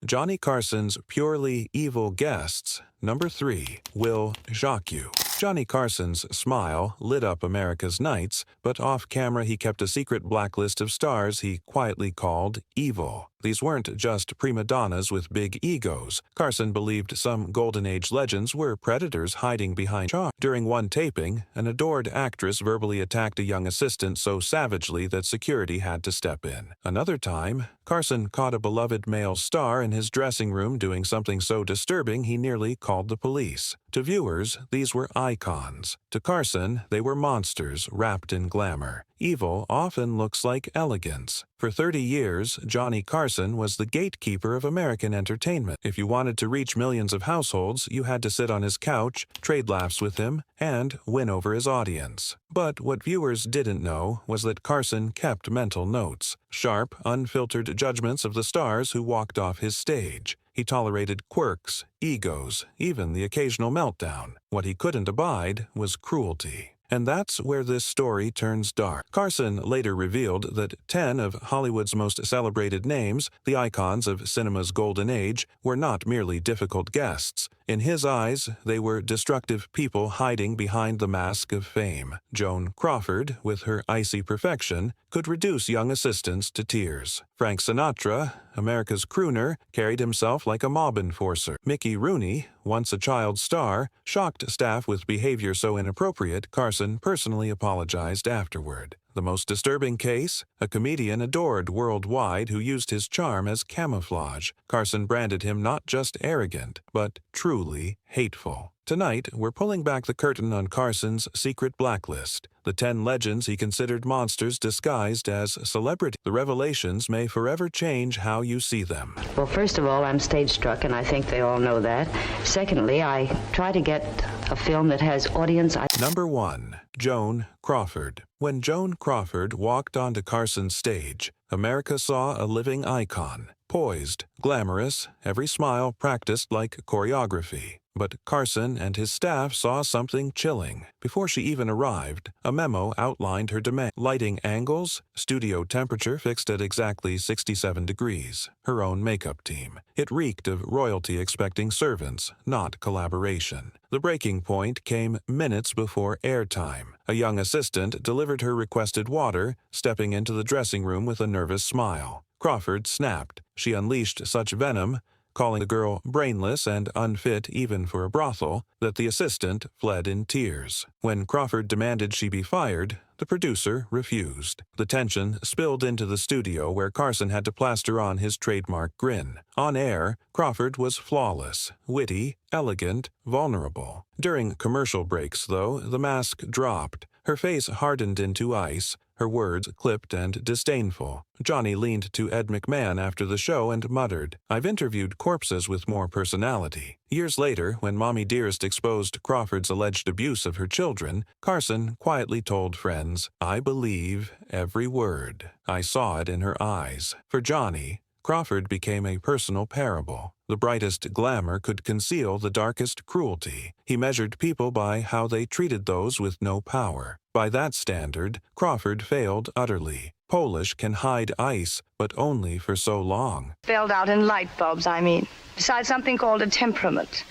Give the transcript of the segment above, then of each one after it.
Johnny Carson's purely evil guests. Number 3. Will shock you. Johnny Carson's smile lit up America's nights, but off-camera he kept a secret blacklist of stars he quietly called evil. These weren't just prima donnas with big egos. Carson believed some Golden Age legends were predators hiding behind charm. During one taping, an adored actress verbally attacked a young assistant so savagely that security had to step in. Another time, Carson caught a beloved male star in his dressing room doing something so disturbing he nearly called the police. To viewers, these were icons. To Carson, they were monsters wrapped in glamour. Evil often looks like elegance. For 30 years, Johnny Carson was the gatekeeper of American entertainment. If you wanted to reach millions of households, you had to sit on his couch, trade laughs with him, and win over his audience. But what viewers didn't know was that Carson kept mental notes, sharp, unfiltered judgments of the stars who walked off his stage. He tolerated quirks, egos, even the occasional meltdown. What he couldn't abide was cruelty. And that's where this story turns dark. Carson later revealed that 10 of Hollywood's most celebrated names, the icons of cinema's golden age, were not merely difficult guests. In his eyes, they were destructive people hiding behind the mask of fame. Joan Crawford, with her icy perfection, could reduce young assistants to tears. Frank Sinatra, America's crooner, carried himself like a mob enforcer. Mickey Rooney, once a child star, shocked staff with behavior so inappropriate Carson personally apologized afterward. The most disturbing case? A comedian adored worldwide who used his charm as camouflage. Carson branded him not just arrogant, but truly hateful. Tonight, we're pulling back the curtain on Carson's secret blacklist, the 10 legends he considered monsters disguised as celebrities. The revelations may forever change how you see them. Well, first of all, I'm stage struck, and I think they all know that. Secondly, I try to get a film that has audience. Number 1. Joan Crawford. When Joan Crawford walked onto Carson's stage, America saw a living icon, poised, glamorous, every smile practiced like choreography. But Carson and his staff saw something chilling. Before she even arrived, a memo outlined her demand. Lighting angles, studio temperature fixed at exactly 67 degrees, her own makeup team. It reeked of royalty expecting servants, not collaboration. The breaking point came minutes before airtime. A young assistant delivered her requested water, stepping into the dressing room with a nervous smile. Crawford snapped. She unleashed such venom, calling the girl brainless and unfit even for a brothel, that the assistant fled in tears. When Crawford demanded she be fired, the producer refused. The tension spilled into the studio where Carson had to plaster on his trademark grin. On air, Crawford was flawless, witty, elegant, vulnerable. During commercial breaks, though, the mask dropped. Her face hardened into ice, her words clipped and disdainful. Johnny leaned to Ed McMahon after the show and muttered, "I've interviewed corpses with more personality." Years later, when Mommy Dearest exposed Crawford's alleged abuse of her children, Carson quietly told friends, "I believe every word. I saw it in her eyes." For Johnny, Crawford became a personal parable. The brightest glamour could conceal the darkest cruelty. He measured people by how they treated those with no power. By that standard, Crawford failed utterly. Polish can hide ice, but only for so long. Spelled out in light bulbs, I mean. Besides something called a temperament,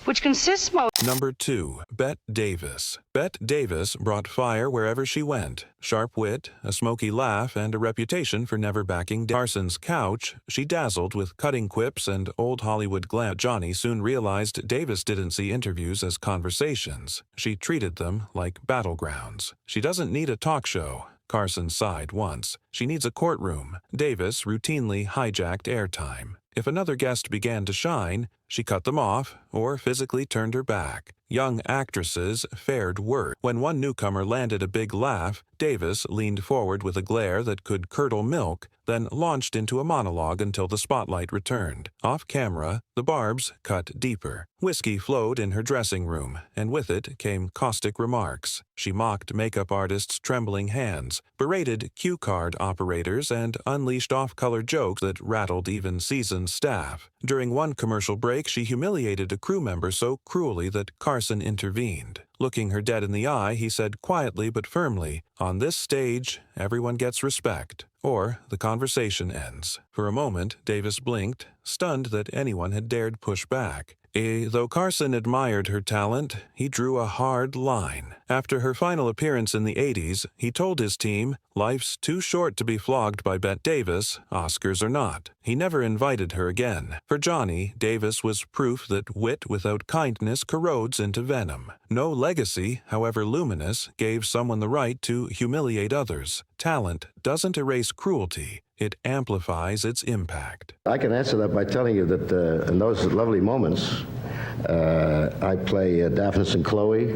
which consists most... Number 2. Bette Davis. Bette Davis brought fire wherever she went. Sharp wit, a smoky laugh, and a reputation for never backing down. Carson's couch, she dazzled with cutting quips and old Hollywood glam. Johnny soon realized Davis didn't see interviews as conversations. She treated them like battlegrounds. She doesn't need a talk show, Carson sighed once. She needs a courtroom. Davis routinely hijacked airtime. If another guest began to shine, she cut them off or physically turned her back. Young actresses fared worse. When one newcomer landed a big laugh, Davis leaned forward with a glare that could curdle milk, then launched into a monologue until the spotlight returned. Off camera, the barbs cut deeper. Whiskey flowed in her dressing room, and with it came caustic remarks. She mocked makeup artists' trembling hands, berated cue card operators, and unleashed off-color jokes that rattled even seasoned staff. During one commercial break, she humiliated a crew member so cruelly that Carson intervened. Looking her dead in the eye, he said quietly but firmly, "On this stage, everyone gets respect." or the conversation ends. For a moment, Davis blinked, stunned that anyone had dared push back. Though Carson admired her talent, he drew a hard line. After her final appearance in the 80s, he told his team, "Life's too short to be flogged by Bette Davis, Oscars or not." He never invited her again. For Johnny, Davis was proof that wit without kindness corrodes into venom. No legacy, however luminous, gave someone the right to humiliate others. Talent doesn't erase cruelty. It amplifies its impact. I can answer that by telling you that in those lovely moments, I play Daphnis and Chloe,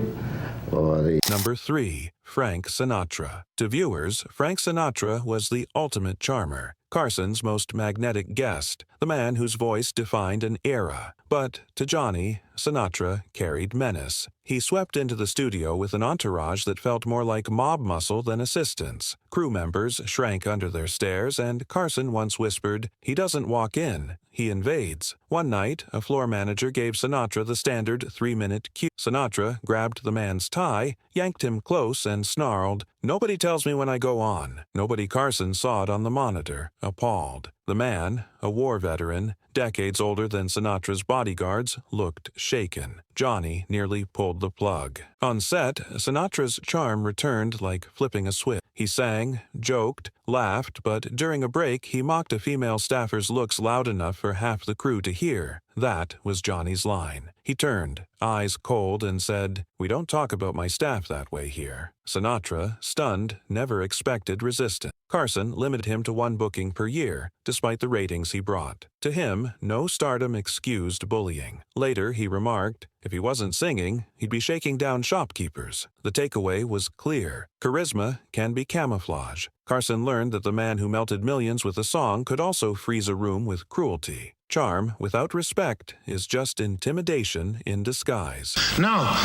or the... Number 3. Frank Sinatra. To viewers, Frank Sinatra was the ultimate charmer, Carson's most magnetic guest, the man whose voice defined an era. But to Johnny, Sinatra carried menace. He swept into the studio with an entourage that felt more like mob muscle than assistants. Crew members shrank under their stares, and Carson once whispered, "He doesn't walk in, he invades." One night, a floor manager gave Sinatra the standard 3-minute cue. Sinatra grabbed the man's tie, yanked him close, and snarled, "Nobody tells me when I go on." Nobody. Carson saw it on the monitor, appalled. The man, a war veteran, decades older than Sinatra's bodyguards, looked shaken. Johnny nearly pulled the plug. On set, Sinatra's charm returned like flipping a switch. He sang, joked, laughed, but during a break he mocked a female staffer's looks loud enough for half the crew to hear. That was Johnny's line. He turned, eyes cold, and said, "We don't talk about my staff that way here." Sinatra, stunned, never expected resistance. Carson limited him to 1 booking per year, despite the ratings he brought. To him, no stardom excused bullying. Later, he remarked, if he wasn't singing, he'd be shaking down shopkeepers. The takeaway was clear. Charisma can be camouflage. Carson learned that the man who melted millions with a song could also freeze a room with cruelty. Charm without respect is just intimidation in disguise. Now,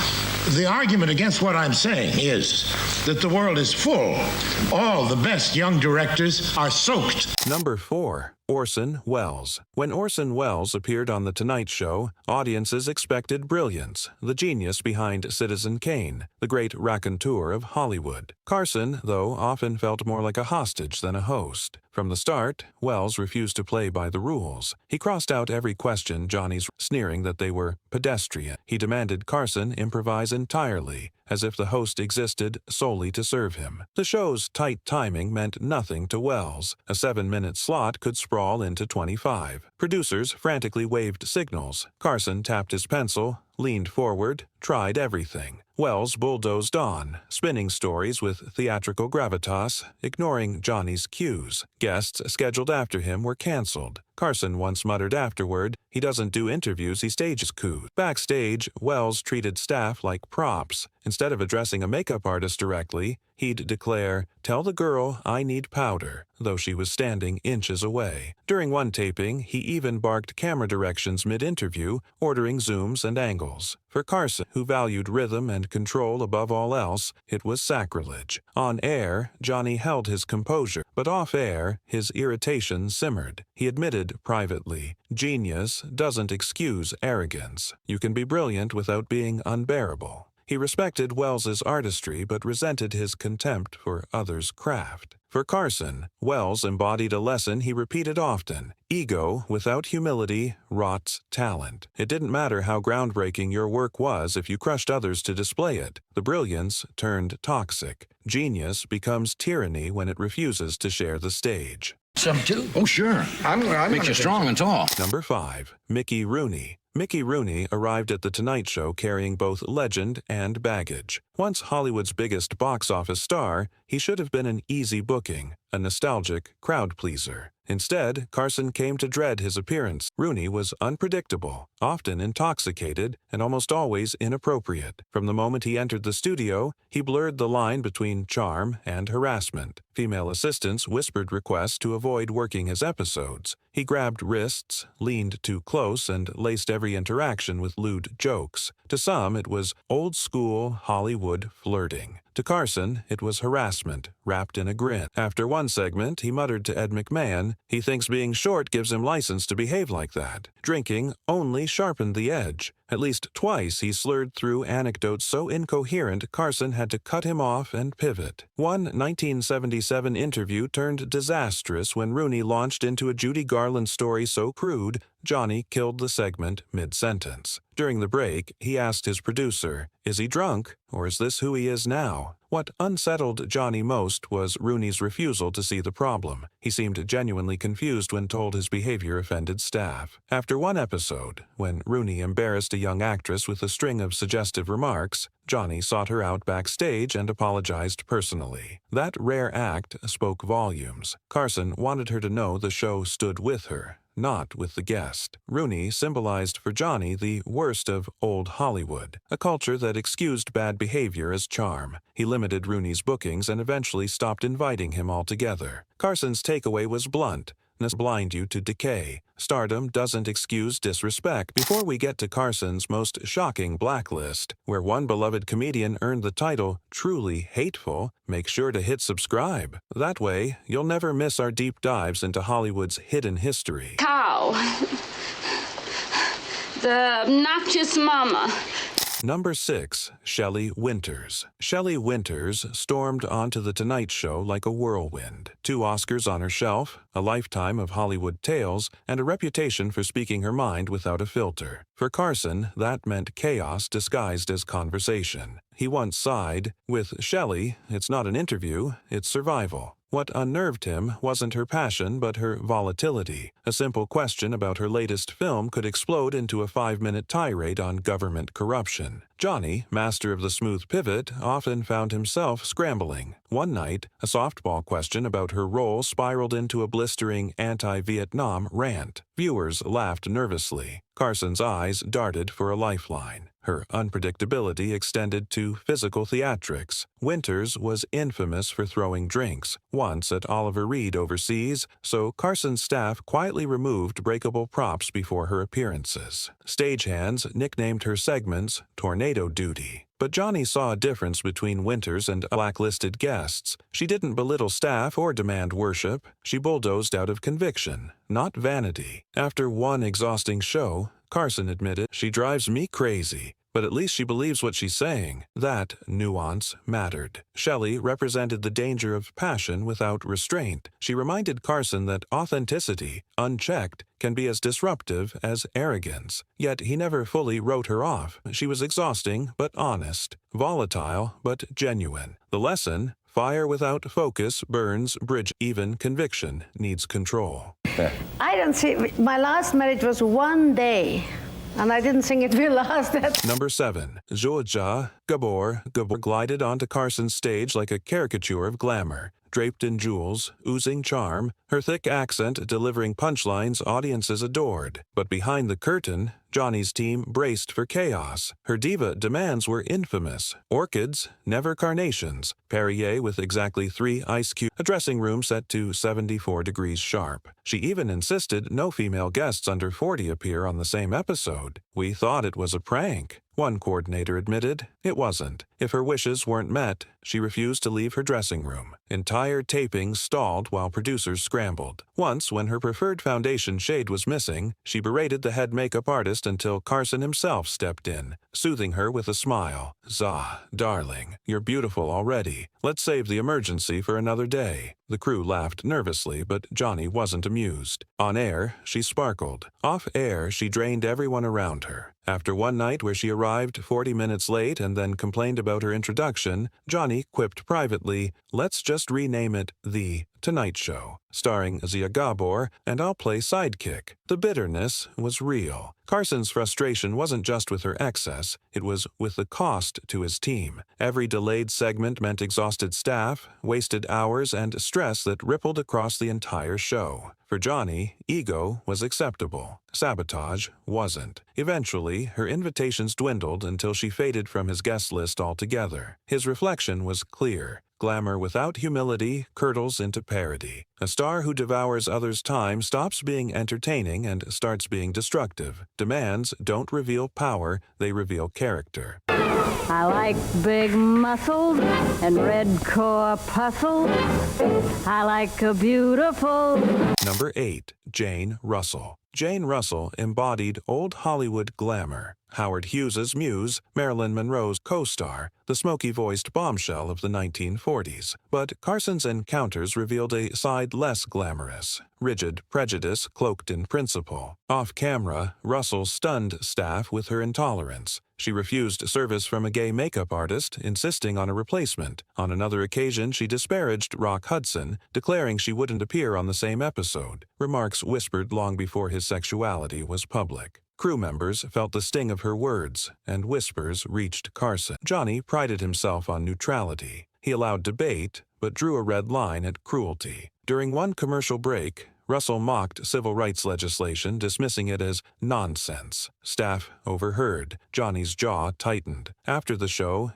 the argument against what I'm saying is that the world is full. All the best young directors are soaked. Number 4. Orson Welles. When Orson Welles appeared on The Tonight Show, audiences expected brilliance, the genius behind Citizen Kane, the great raconteur of Hollywood. Carson, though, often felt more like a hostage than a host. From the start, Welles refused to play by the rules. He crossed out every question Johnny's, sneering that they were pedestrian. He demanded Carson improvise entirely, as if the host existed solely to serve him. The show's tight timing meant nothing to Welles. A 7-minute slot could sprawl into 25. Producers frantically waved signals. Carson tapped his pencil, leaned forward, tried everything. Welles bulldozed on, spinning stories with theatrical gravitas, ignoring Johnny's cues. Guests scheduled after him were canceled. Carson once muttered afterward, "He doesn't do interviews, he stages coups." Backstage, Welles treated staff like props. Instead of addressing a makeup artist directly, he'd declare, "Tell the girl I need powder," though she was standing inches away. During one taping, he even barked camera directions mid-interview, ordering zooms and angles. For Carson, who valued rhythm and control above all else, it was sacrilege. On air, Johnny held his composure, but off-air, his irritation simmered. He admitted privately, "Genius doesn't excuse arrogance. You can be brilliant without being unbearable." He respected Welles's artistry but resented his contempt for others' craft. For Carson, Welles embodied a lesson he repeated often. Ego without humility rots talent. It didn't matter how groundbreaking your work was if you crushed others to display it. The brilliance turned toxic. Genius becomes tyranny when it refuses to share the stage. Some too? Oh, sure. Makes you strong and tall. Number 5. Mickey Rooney. Mickey Rooney arrived at The Tonight Show carrying both legend and baggage. Once Hollywood's biggest box office star, he should have been an easy booking, a nostalgic crowd pleaser. Instead, Carson came to dread his appearance. Rooney was unpredictable, often intoxicated, and almost always inappropriate. From the moment he entered the studio, he blurred the line between charm and harassment. Female assistants whispered requests to avoid working his episodes. He grabbed wrists, leaned too close, and laced every interaction with lewd jokes. To some, it was old-school Hollywood flirting. To Carson, it was harassment, wrapped in a grin. After one segment, he muttered to Ed McMahon, he thinks being short gives him license to behave like that. Drinking only sharpened the edge. At least twice he slurred through anecdotes so incoherent Carson had to cut him off and pivot. One 1977 interview turned disastrous when Rooney launched into a Judy Garland story so crude, Johnny killed the segment mid-sentence. During the break, he asked his producer, "Is he drunk, or is this who he is now?" What unsettled Johnny most was Rooney's refusal to see the problem. He seemed genuinely confused when told his behavior offended staff. After one episode, when Rooney embarrassed a young actress with a string of suggestive remarks, Johnny sought her out backstage and apologized personally. That rare act spoke volumes. Carson wanted her to know the show stood with her, not with the guest. Rooney symbolized for Johnny the worst of old Hollywood, a culture that excused bad behavior as charm. He limited Rooney's bookings and eventually stopped inviting him altogether. Carson's takeaway was blunt: blind you to decay. Stardom doesn't excuse disrespect. Before we get to Carson's most shocking blacklist, where one beloved comedian earned the title Truly Hateful, make sure to hit subscribe. That way, you'll never miss our deep dives into Hollywood's hidden history. Cow. The obnoxious mama. Number 6. Shelley Winters. Shelley Winters stormed onto The Tonight Show like a whirlwind. 2 Oscars on her shelf, a lifetime of Hollywood tales, and a reputation for speaking her mind without a filter. For Carson, that meant chaos disguised as conversation. He once sighed, "With Shelley, it's not an interview, it's survival." What unnerved him wasn't her passion but her volatility. A simple question about her latest film could explode into a 5-minute tirade on government corruption. Johnny, master of the smooth pivot, often found himself scrambling. One night, a softball question about her role spiraled into a blistering anti-Vietnam rant. Viewers laughed nervously. Carson's eyes darted for a lifeline. Her unpredictability extended to physical theatrics. Winters was infamous for throwing drinks, once at Oliver Reed overseas, so Carson's staff quietly removed breakable props before her appearances. Stagehands nicknamed her segments Tornado Duty. But Johnny saw a difference between Winters and blacklisted guests. She didn't belittle staff or demand worship. She bulldozed out of conviction, not vanity. After one exhausting show, Carson admitted, "She drives me crazy, but at least she believes what she's saying." That nuance mattered. Shelley represented the danger of passion without restraint. She reminded Carson that authenticity, unchecked, can be as disruptive as arrogance. Yet he never fully wrote her off. She was exhausting but honest, volatile but genuine. The lesson: fire without focus burns bridge. Even conviction needs control. I don't see. My last marriage was 1 day, and I didn't think it will last that. Number 7. Georgia Gabor glided onto Carson's stage like a caricature of glamour. Draped in jewels, oozing charm, her thick accent delivering punchlines audiences adored. But behind the curtain, Johnny's team braced for chaos. Her diva demands were infamous. Orchids, never carnations. Perrier with exactly 3 ice cubes. A dressing room set to 74 degrees sharp. She even insisted no female guests under 40 appear on the same episode. "We thought it was a prank," one coordinator admitted. It wasn't. If her wishes weren't met, she refused to leave her dressing room. Entire tapings stalled while producers scrambled. Once, when her preferred foundation shade was missing, she berated the head makeup artist until Carson himself stepped in, soothing her with a smile. "Zah, darling, you're beautiful already. Let's save the emergency for another day." The crew laughed nervously, but Johnny wasn't amused. On air, she sparkled. Off air, she drained everyone around her. After one night where she arrived 40 minutes late and then complained about her introduction, Johnny quipped privately, "Let's just rename it The Tonight Show, starring Zia Gabor, and I'll play sidekick." The bitterness was real. Carson's frustration wasn't just with her excess, it was with the cost to his team. Every delayed segment meant exhausted staff, wasted hours, and stress that rippled across the entire show. For Johnny, ego was acceptable. Sabotage wasn't. Eventually, her invitations dwindled until she faded from his guest list altogether. His reflection was clear. Glamour without humility curdles into parody. A star who devours others' time stops being entertaining and starts being destructive. Demands don't reveal power, they reveal character. I like big muscles and red corpuscles. I like a beautiful. Number 8. Jane Russell. Jane Russell embodied old Hollywood glamour. Howard Hughes's muse, Marilyn Monroe's co-star, the smoky-voiced bombshell of the 1940s. But Carson's encounters revealed a side less glamorous, rigid prejudice cloaked in principle. Off-camera, Russell stunned staff with her intolerance. She refused service from a gay makeup artist, insisting on a replacement. On another occasion, she disparaged Rock Hudson, declaring she wouldn't appear on the same episode, remarks whispered long before his sexuality was public. Crew members felt the sting of her words, and whispers reached Carson. Johnny prided himself on neutrality. He allowed debate, but drew a red line at cruelty. During one commercial break, Russell mocked civil rights legislation, dismissing it as nonsense. Staff overheard. Johnny's jaw tightened. After the show,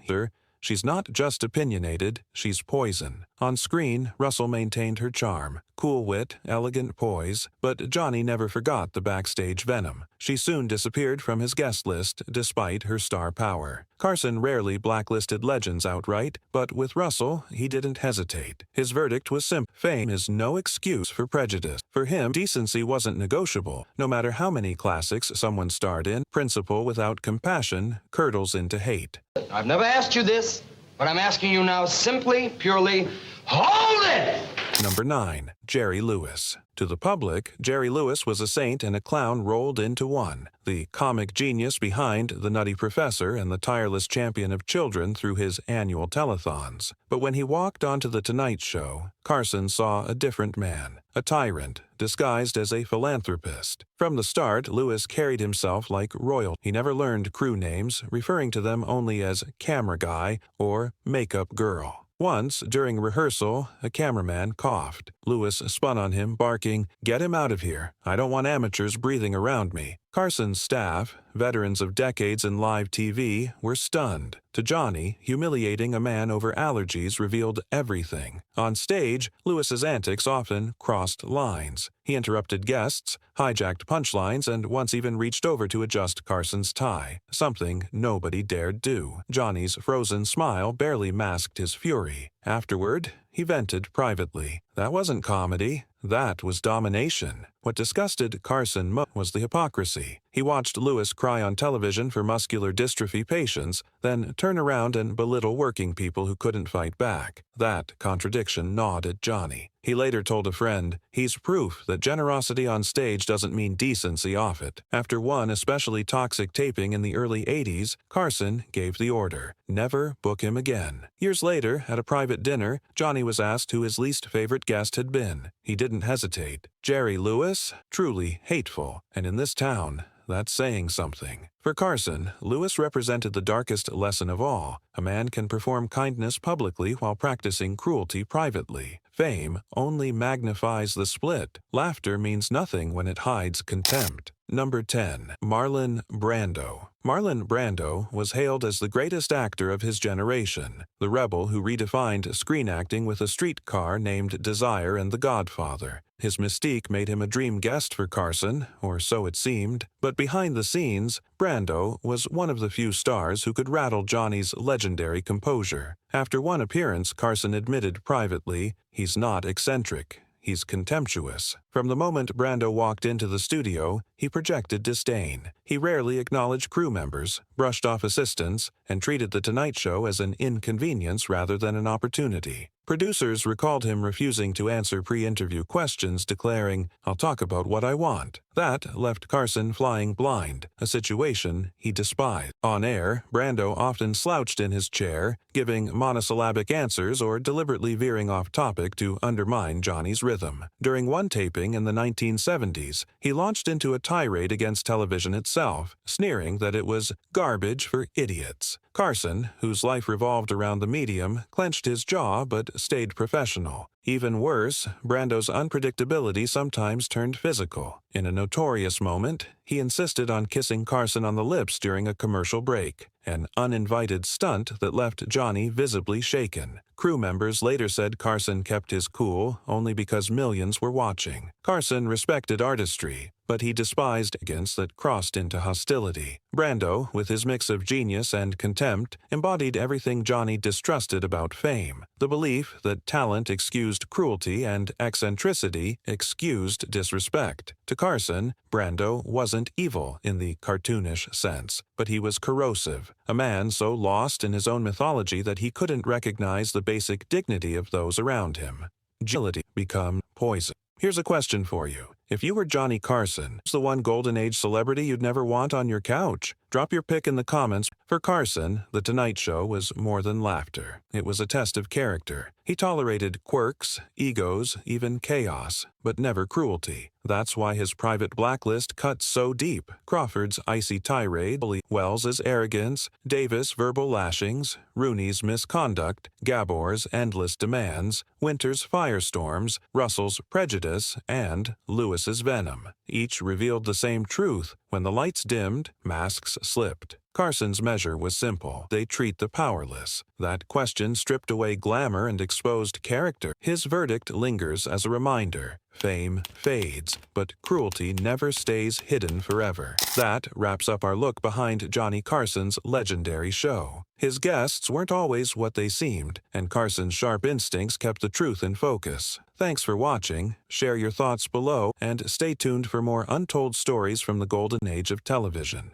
she's not just opinionated, she's poison. On screen, Russell maintained her charm, cool wit, elegant poise, but Johnny never forgot the backstage venom. She soon disappeared from his guest list despite her star power. Carson rarely blacklisted legends outright, but with Russell, he didn't hesitate. His verdict was simple. Fame is no excuse for prejudice. For him, decency wasn't negotiable. No matter how many classics someone starred in, principle without compassion curdles into hate. I've never asked you this, but I'm asking you now simply, purely, hold it! Number 9. Jerry Lewis. To the public, Jerry Lewis was a saint and a clown rolled into one, the comic genius behind The Nutty Professor and the tireless champion of children through his annual telethons. But when he walked onto The Tonight Show, Carson saw a different man, a tyrant, disguised as a philanthropist. From the start, Lewis carried himself like royalty. He never learned crew names, referring to them only as camera guy or makeup girl. Once, during rehearsal, a cameraman coughed. Lewis spun on him, barking, "Get him out of here. I don't want amateurs breathing around me." Carson's staff, veterans of decades in live TV, were stunned. To Johnny, humiliating a man over allergies revealed everything. On stage, Lewis's antics often crossed lines. He interrupted guests, hijacked punchlines, and once even reached over to adjust Carson's tie, something nobody dared do. Johnny's frozen smile barely masked his fury. Afterward, he vented privately. That wasn't comedy. That was domination. What disgusted Carson most was the hypocrisy. He watched Lewis cry on television for muscular dystrophy patients, then turn around and belittle working people who couldn't fight back. That contradiction gnawed at Johnny. He later told a friend, "He's proof that generosity on stage doesn't mean decency off it." After one especially toxic taping in the early 80s, Carson gave the order, never book him again. Years later, at a private dinner, Johnny was asked who his least favorite guest had been. He didn't hesitate. Jerry Lewis? Truly hateful. And in this town, that's saying something. For Carson, Lewis represented the darkest lesson of all. A man can perform kindness publicly while practicing cruelty privately. Fame only magnifies the split. Laughter means nothing when it hides contempt. Number 10. Marlon Brando. Marlon Brando was hailed as the greatest actor of his generation, the rebel who redefined screen acting with a streetcar named Desire and The Godfather. His mystique made him a dream guest for Carson, or so it seemed, but behind the scenes, Brando was one of the few stars who could rattle Johnny's legendary composure. After one appearance, Carson admitted privately, he's not eccentric. He's contemptuous. From the moment Brando walked into the studio, he projected disdain. He rarely acknowledged crew members, brushed off assistants, and treated The Tonight Show as an inconvenience rather than an opportunity. Producers recalled him refusing to answer pre-interview questions, declaring, "I'll talk about what I want." That left Carson flying blind, a situation he despised. On air, Brando often slouched in his chair, giving monosyllabic answers or deliberately veering off topic to undermine Johnny's rhythm. During one taping in the 1970s, he launched into a tirade against television itself, sneering that it was garbage for idiots. Carson, whose life revolved around the medium, clenched his jaw but stayed professional. Even worse, Brando's unpredictability sometimes turned physical. In a notorious moment, he insisted on kissing Carson on the lips during a commercial break. an uninvited stunt that left Johnny visibly shaken. Crew members later said Carson kept his cool only because millions were watching. Carson respected artistry, but he despised arrogance that crossed into hostility. Brando, with his mix of genius and contempt, embodied everything Johnny distrusted about fame. The belief that talent excused cruelty and eccentricity excused disrespect. To Carson, Brando wasn't evil in the cartoonish sense, but he was corrosive, a man so lost in his own mythology that he couldn't recognize the basic dignity of those around him. Agility become poison. Here's a question for you. If you were Johnny Carson, who's the one golden age celebrity you'd never want on your couch? Drop your pick in the comments. For Carson, The Tonight Show was more than laughter. It was a test of character. He tolerated quirks, egos, even chaos, but never cruelty. That's why his private blacklist cut so deep. Crawford's icy tirade, Wells's arrogance, Davis' verbal lashings, Rooney's misconduct, Gabor's endless demands, Winter's firestorms, Russell's prejudice, and Lewis's venom. Each revealed the same truth. When the lights dimmed, masks slipped. Carson's measure was simple. They treat the powerless. That question stripped away glamour and exposed character. His verdict lingers as a reminder. Fame fades, but cruelty never stays hidden forever. That wraps up our look behind Johnny Carson's legendary show. His guests weren't always what they seemed, and Carson's sharp instincts kept the truth in focus. Thanks for watching. Share your thoughts below, and stay tuned for more untold stories from the golden age of television.